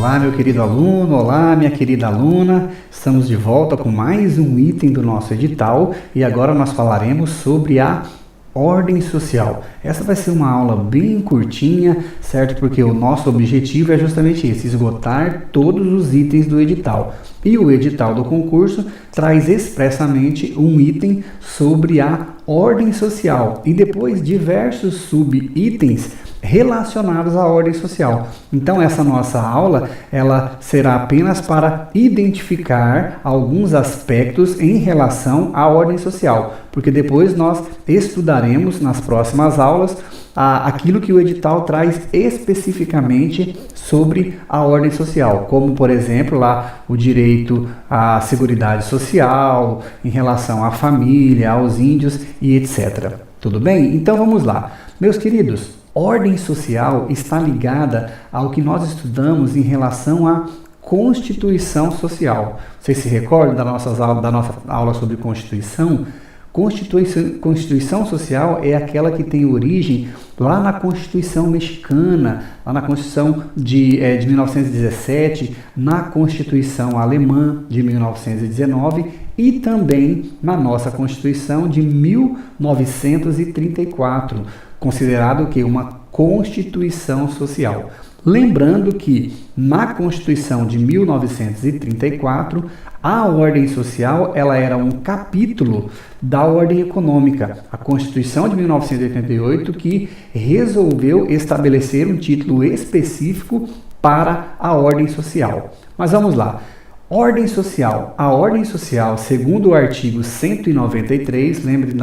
Olá, meu querido aluno, olá, minha querida aluna. Estamos de volta com mais um item do nosso edital e agora nós falaremos sobre a ordem social. Essa vai ser uma aula bem curtinha, certo? Porque o nosso objetivo é justamente esse, esgotar todos os itens do edital. E o edital do concurso traz expressamente um item sobre a ordem social e depois diversos subitens relacionados à ordem social. Então essa nossa aula, ela será apenas para identificar alguns aspectos em relação à ordem social, porque depois nós estudaremos nas próximas aulas aquilo que o edital traz especificamente sobre a ordem social, como por exemplo lá o direito à seguridade social, em relação à família, aos índios e etc. Tudo bem? Então vamos lá. Meus queridos, ordem social está ligada ao que nós estudamos em relação à Constituição Social. Vocês se recordam da nossa aula sobre Constituição? Constituição Social é aquela que tem origem lá na Constituição Mexicana, lá na Constituição de 1917, na Constituição Alemã de 1919 e também na nossa Constituição de 1934, considerado que uma Constituição Social. Lembrando que na Constituição de 1934, a ordem social ela era um capítulo da ordem econômica. A Constituição de 1988 que resolveu estabelecer um título específico para a ordem social. Mas vamos lá. Ordem social. A ordem social, segundo o artigo 193, lembre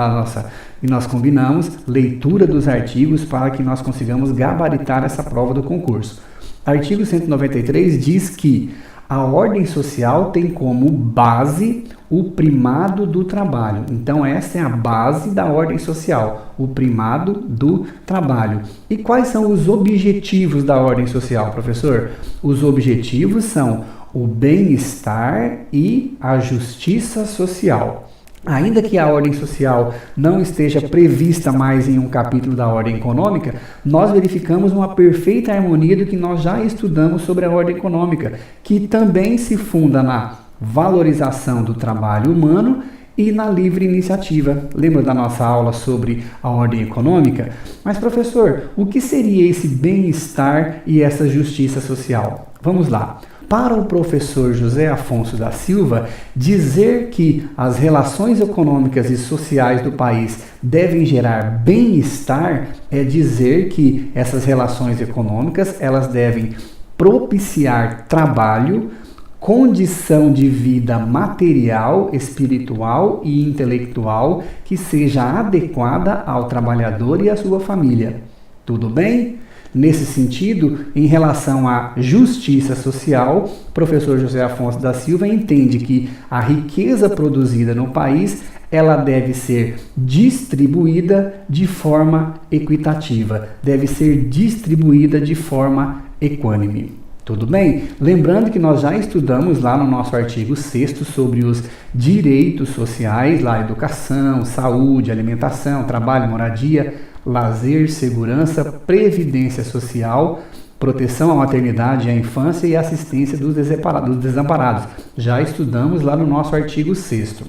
e nós combinamos leitura dos artigos para que nós consigamos gabaritar essa prova do concurso. Artigo 193 diz que a ordem social tem como base o primado do trabalho. Então essa é a base da ordem social, o primado do trabalho. E quais são os objetivos da ordem social, professor? Os objetivos são o bem-estar e a justiça social. Ainda que a ordem social não esteja prevista mais em um capítulo da ordem econômica, nós verificamos uma perfeita harmonia do que nós já estudamos sobre a ordem econômica, que também se funda na valorização do trabalho humano e na livre iniciativa. Lembra da nossa aula sobre a ordem econômica? Mas, professor, o que seria esse bem-estar e essa justiça social? Vamos lá. Para o professor José Afonso da Silva, dizer que as relações econômicas e sociais do país devem gerar bem-estar é dizer que essas relações econômicas elas devem propiciar trabalho, condição de vida material, espiritual e intelectual que seja adequada ao trabalhador e à sua família. Tudo bem? Nesse sentido, em relação à justiça social, o professor José Afonso da Silva entende que a riqueza produzida no país ela deve ser distribuída de forma equitativa, deve ser distribuída de forma equânime. Tudo bem? Lembrando que nós já estudamos lá no nosso artigo 6º sobre os direitos sociais, lá educação, saúde, alimentação, trabalho, moradia, lazer, segurança, previdência social, proteção à maternidade e à infância e assistência dos desamparados. Já estudamos lá no nosso artigo 6º.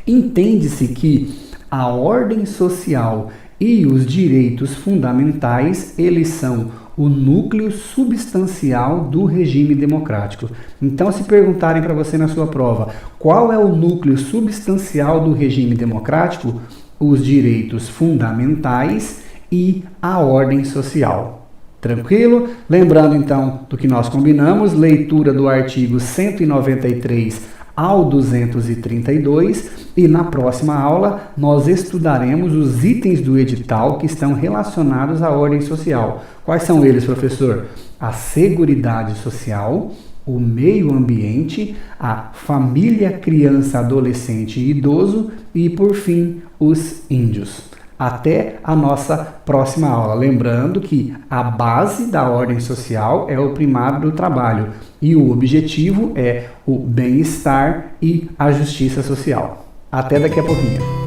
Entende-se que a ordem social e os direitos fundamentais, eles são o núcleo substancial do regime democrático. Então, se perguntarem para você na sua prova, qual é o núcleo substancial do regime democrático? Os direitos fundamentais e a ordem social. Tranquilo? Lembrando então do que nós combinamos, leitura do artigo 193 ao 232 e na próxima aula nós estudaremos os itens do edital que estão relacionados à ordem social. Quais são eles, professor? A seguridade social, o meio ambiente, a família, criança, adolescente e idoso e, por fim, os índios. Até a nossa próxima aula. Lembrando que a base da ordem social é o primado do trabalho e o objetivo é o bem-estar e a justiça social. Até daqui a pouquinho.